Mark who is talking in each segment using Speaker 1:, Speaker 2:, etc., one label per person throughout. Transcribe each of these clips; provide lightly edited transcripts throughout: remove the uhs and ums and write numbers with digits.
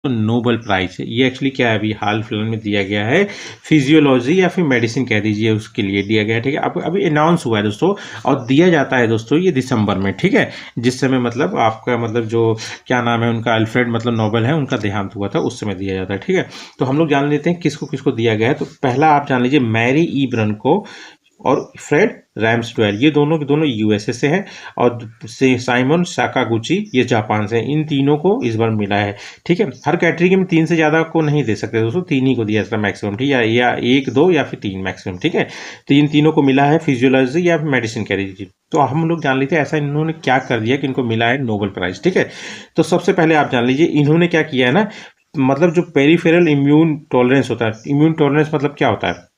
Speaker 1: Nobel prize है। ये actually क्या है, अभी हाल फिलहाल में दिया गया है, फिजियोलॉजी या फिर मेडिसिन कह दीजिए, उसके लिए दिया गया है। ठीक है, अब अभी अनाउंस हुआ है दोस्तों, और दिया जाता है दोस्तों ये दिसंबर में। ठीक है, जिस समय मतलब आपका मतलब जो क्या नाम है उनका, अल्फ्रेड मतलब नोबेल है, उनका देहांत हुआ था, उस समय दिया जाता है। ठीक है, तो हम लोग जान लेते हैं किसको किसको दिया गया है। तो पहला आप जान लीजिए, मैरी ई ब्रन को और फ्रेड रैम्सडेल, ये दोनों के दोनों यूएसए से हैं, और से साइमन साकागुची ये जापान से हैं। इन तीनों को इस बार मिला है। ठीक है, हर कैटेगरी में 3 से ज़्यादा को नहीं दे सकते दोस्तों, 3 ही को दिया जाता है मैक्सिमम। ठीक है, या 1, 2 या फिर 3 मैक्सिमम। ठीक है, तो इन तीनों को मिला है, फिजियोलॉजी या मेडिसिन कह लीजिए। तो हम लोग जान लेते हैं ऐसा इन्होंने क्या कर दिया कि इनको मिला है नोबेल प्राइज। ठीक है, तो सबसे पहले आप जान लीजिए इन्होंने क्या किया है ना, मतलब जो पेरिफेरल इम्यून टॉलरेंस होता है, इम्यून टॉलरेंस मतलब क्या होता है,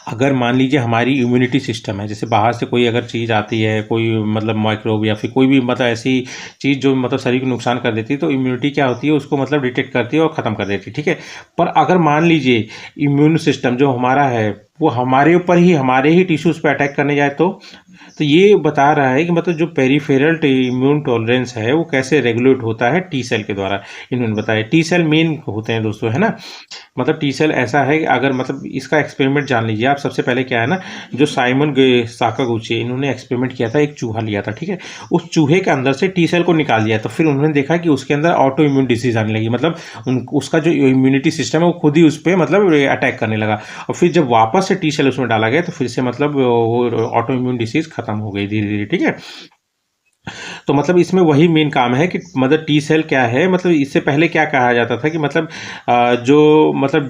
Speaker 1: अगर मान लीजिए हमारी इम्यूनिटी सिस्टम है, जैसे बाहर से कोई अगर चीज़ आती है, कोई मतलब माइक्रोब या फिर कोई भी मतलब ऐसी चीज़ जो मतलब शरीर को नुकसान कर देती है, तो इम्यूनिटी क्या होती है, उसको मतलब डिटेक्ट करती है और ख़त्म कर देती है। ठीक है, पर अगर मान लीजिए इम्यून सिस्टम जो हमारा है वो हमारे ऊपर ही, हमारे ही टिश्यूज़ पे अटैक करने जाए तो ये बता रहा है कि मतलब जो पेरिफेरल इम्यून टॉलरेंस है वो कैसे रेगुलेट होता है टी सेल के द्वारा। इन्होंने बताया टी सेल मेन होते हैं दोस्तों, है ना, मतलब टी सेल ऐसा है कि अगर मतलब इसका एक्सपेरिमेंट जान लीजिए आप। सबसे पहले क्या है ना, जो साइमन साकागुची इन्होंने एक्सपेरिमेंट किया था, एक चूहा लिया था। ठीक है, उस चूहे के अंदर से टी सेल को निकाल दिया, तो फिर उन्होंने देखा कि उसके अंदर ऑटो इम्यून डिसीज आने लगी, मतलब उसका जो इम्यूनिटी सिस्टम है वो खुद ही उस पर मतलब अटैक करने लगा। और फिर जब वापस से टी सेल उसमें डाला गया तो फिर से मतलब वो ऑटो इम्यून डिसीज खत्म हो गई धीरे धीरे। ठीक है, तो मतलब इसमें वही मेन काम है कि मतलब टी सेल क्या है, मतलब इससे पहले क्या कहा जाता था कि मतलब जो मतलब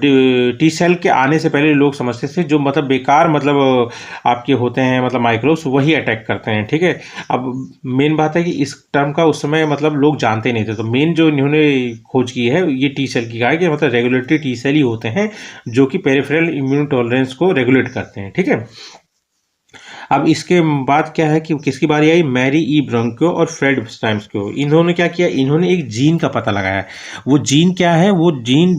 Speaker 1: टी सेल के आने से पहले लोग समझते थे जो मतलब बेकार मतलब आपके होते हैं मतलब माइक्रोब्स, वही अटैक करते हैं। ठीक है, अब मेन बात है कि इस टर्म का उस समय मतलब लोग जानते नहीं थे, तो मेन जो इन्होंने खोज की है ये टी सेल की है कि मतलब रेगुलेटरी टी सेल ही होते हैं जो कि पेरिफेरल इम्यून टॉलरेंस को रेगुलेट करते हैं। ठीक है, अब इसके बाद क्या है कि किसकी बारी आई, मैरी ई ब्रोंको और फ्रेड स्टाइम्सको। इन्होंने क्या किया, इन्होंने एक जीन का पता लगाया। वो जीन क्या है, वो जीन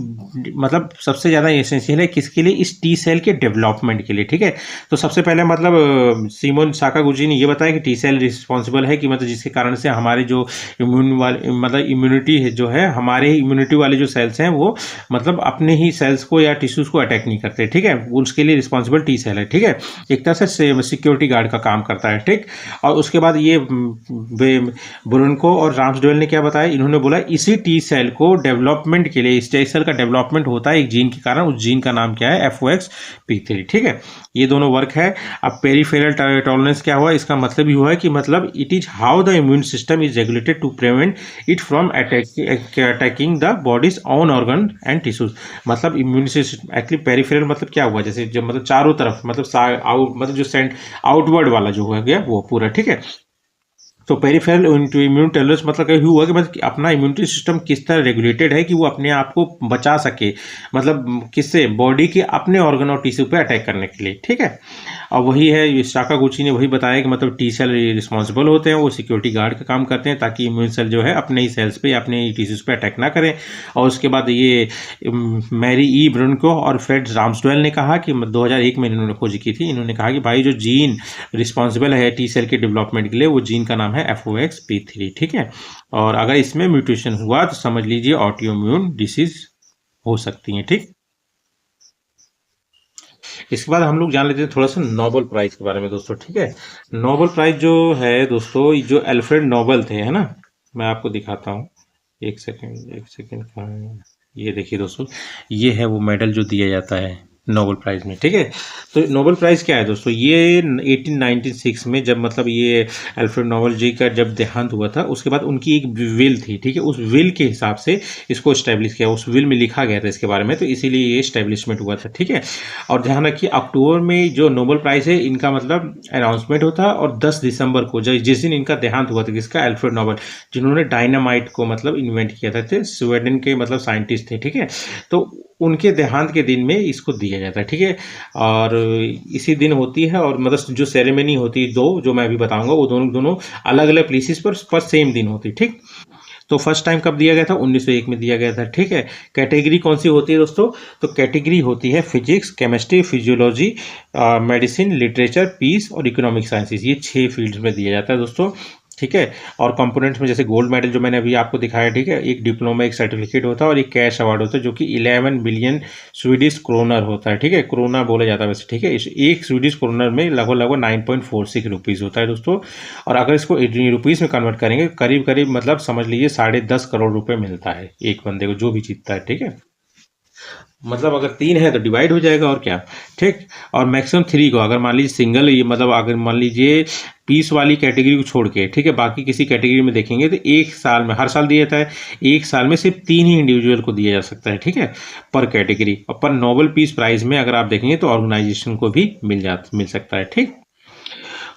Speaker 1: मतलब सबसे ज़्यादा एसेंशियल है किसके लिए, इस टी सेल के डेवलपमेंट के लिए। ठीक है, तो सबसे पहले मतलब सीमोन साकागुची ने ये बताया कि टी सेल रिस्पॉन्सिबल है कि मतलब जिसके कारण से हमारे जो इम्यून वाले मतलब इम्यूनिटी है जो है, हमारे इम्यूनिटी वाले जो सेल्स हैं वो मतलब अपने ही सेल्स को या टिश्यूज़ को अटैक नहीं करते। ठीक है, उसके लिए रिस्पॉन्सिबल टी सेल है। ठीक है, एक तरह से सिक्योरिटी गार्ड का काम करता है। ठीक, और उसके बाद ये ब्रुनको और राम्सडेल ने क्या बताया, इन्होंने बोला इसी टी सेल को डेवलपमेंट के लिए, इस टी सेल का डेवलपमेंट होता है एक जीन के कारण, उस जीन का नाम क्या है, FOXP3। ठीक है, ये दोनों वर्क है। अब पेरिफेरल टॉलरेंस क्या हुआ, इसका मतलब ही हुआ है कि मतलब it is how the immune system is regulated to prevent it from attacking the body's own organ and tissues. मतलब इम्यून सिस्टम एक्चुअली पेरिफेरल मतलब क्या हुआ, जैसे जो मतलब चारों तरफ मतलब जो सेंट आउटवर्ड वाला जो हो गया वो पूरा। ठीक है, तो पेरिफेरल इम्यून टॉलरेंस मतलब क्या हुआ कि मतलब अपना इम्यूनिटी सिस्टम किस तरह रेगुलेटेड है कि वो अपने आप को बचा सके, मतलब किससे, बॉडी के अपने ऑर्गन और टिश्यू पे अटैक करने के लिए। ठीक है, और वही है साकागुची ने वही बताया कि मतलब टी सेल रिस्पॉन्सिबल होते हैं, वो सिक्योरिटी गार्ड का काम करते हैं ताकि इम्यून सेल जो है अपने ही सेल्स पे अपने ही टिश्यूज पे अटैक ना करें। और उसके बाद ये मैरी ई ब्रुनको और फ्रेड राम्सडेल ने कहा कि 2001 में इन्होंने खोज की थी। इन्होंने कहा कि भाई जो जीन रिस्पॉन्सिबल है टी सेल के डेवलपमेंट के लिए, वो जीन का नाम है FOXP3। ठीक है, और अगर इसमें म्यूटेशन हुआ तो समझ लीजिए ऑटोइम्यून डिसीज हो सकती है। ठीक, इसके बाद हम लोग जान लेते हैं थोड़ा सा नोबेल प्राइज के बारे में दोस्तों। ठीक है, नोबेल प्राइज जो है दोस्तों, जो अल्फ्रेड नोबेल थे, है ना, मैं आपको दिखाता हूँ, एक सेकेंड एक सेकेंड, कहाँ है, ये देखिए दोस्तों, ये है वो मेडल जो दिया जाता है नोबेल प्राइज में। ठीक है, तो नोबेल प्राइज क्या है दोस्तों, ये 1896 में जब मतलब ये अल्फ्रेड नोबेल जी का जब देहांत हुआ था, उसके बाद उनकी एक विल थी। ठीक है, उस विल के हिसाब से इसको स्टैब्लिश किया, उस विल में लिखा गया था इसके बारे में, तो इसीलिए ये स्टैब्लिशमेंट हुआ था। ठीक है, और ध्यान रखिए अक्टूबर में जो नोबेल प्राइज है इनका मतलब अनाउंसमेंट होता है, और 10 दिसंबर को जिस दिन इनका देहांत हुआ था किसका, अल्फ्रेड नोबेल, जिन्होंने डायनामाइट को मतलब इन्वेंट किया था, थे स्वीडन के मतलब साइंटिस्ट थे। ठीक है, तो उनके देहांत के दिन में इसको दिया जाता है। ठीक है, और इसी दिन होती है, और मतलब जो सेरेमनी होती है दो जो मैं अभी बताऊंगा वो दोनों दोनों अलग अलग प्लेसेस पर सेम दिन होती है। ठीक, तो फर्स्ट टाइम कब दिया गया था, 1901 में दिया गया था। ठीक है, कैटेगरी कौन सी होती है दोस्तों, तो कैटेगरी होती है physics, chemistry, physiology, medicine, literature, peace और इकोनॉमिक साइंसेज, ये 6 फील्ड्स में दिया जाता है दोस्तों। ठीक है। और कंपोनेंट्स में जैसे गोल्ड मेडल जो मैंने अभी आपको दिखाया, ठीक है, एक डिप्लोमा, एक सर्टिफिकेट होता है और एक कैश अवार्ड होता है जो कि 11 बिलियन स्वीडिश क्रोनर होता है, ठीक है, क्रोना बोला जाता है वैसे, ठीक है। इस एक स्वीडिश क्रोनर में लगभग लगभग 9.46 रुपीज़ होता है दोस्तों। और अगर इसको रुपीज़ में कन्वर्ट करेंगे करीब करीब मतलब समझ लीजिए 10.5 करोड़ रुपए मिलता है एक बंदे को जो भी जीतता है, ठीक है। मतलब अगर 3 है तो डिवाइड हो जाएगा और क्या, ठीक। और मैक्सिमम 3 को अगर मान लीजिए सिंगल, ये मतलब अगर मान लीजिए पीस वाली कैटेगरी को छोड़ के, ठीक है, बाकी किसी कैटेगरी में देखेंगे तो एक साल में, हर साल दिया जाता है, एक साल में सिर्फ 3 ही इंडिविजुअल को दिया जा सकता है, ठीक है, पर कैटेगरी। और पर नोबेल पीस प्राइज में अगर आप देखेंगे तो ऑर्गेनाइजेशन को भी मिल सकता है, ठीक।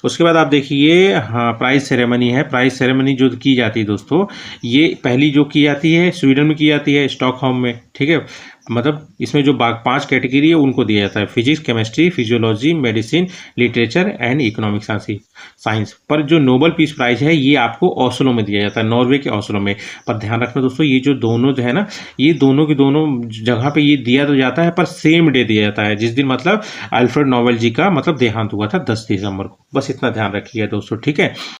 Speaker 1: उसके बाद आप देखिए, हाँ, प्राइज सेरेमनी है। प्राइज सेरेमनी जो की जाती है दोस्तों, ये पहली जो की जाती है स्वीडन में की जाती है, स्टॉकहोम में, ठीक है। मतलब इसमें जो 5 कैटेगरी है उनको दिया जाता है, physics, chemistry, physiology, medicine, literature and economic science. पर जो नोबेल पीस प्राइज है ये आपको ओस्लो में दिया जाता है, नॉर्वे के ओस्लो में। पर ध्यान रखना दोस्तों, ये जो दोनों जो है ना, ये दोनों की दोनों जगह पे ये दिया तो जाता है पर सेम डे दिया जाता है, जिस दिन मतलब अल्फ्रेड नोबेल जी का मतलब देहांत हुआ था 10 दिसंबर को। बस इतना ध्यान रखिएगा दोस्तों, ठीक है।